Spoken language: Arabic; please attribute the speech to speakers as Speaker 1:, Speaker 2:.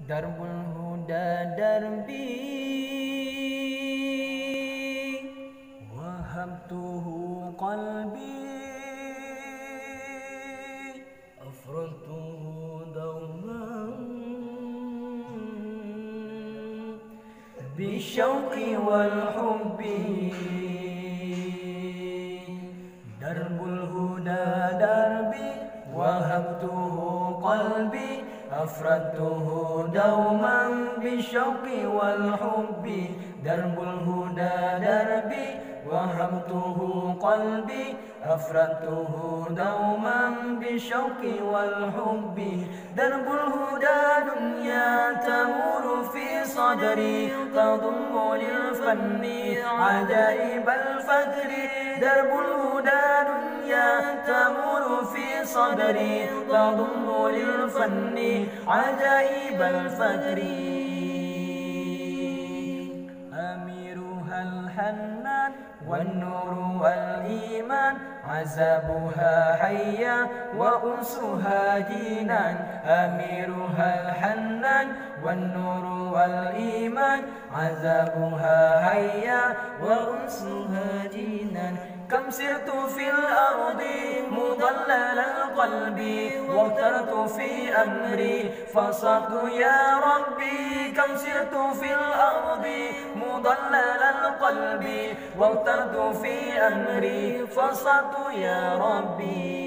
Speaker 1: درب الهدى دربي وهبته قلبي أفردته دوما بالشوق والحب درب الهدى دربي وهبته قلبي أفردته دوما بالشوق والحب درب الهدى دربي وهبته قلبي أفردته دوما بالشوق والحب درب الهدى دنيا تمر في صدري تضم للفن عجائب الفجر درب الهدى دنيا تمر في صدري تضم للفن عجائب الفجر أميرها الحنان والنور والإيمان عذابها حيا وأنسها جنان أميرها الحنان والنور والإيمان عذابها حيا وأنسها جنان كم سرت في الأرض مضلل القلب واغترت في أمري فصرت يا ربي كم سرت في الأرض مضلل القلب واغترت في أمري فصرت يا ربي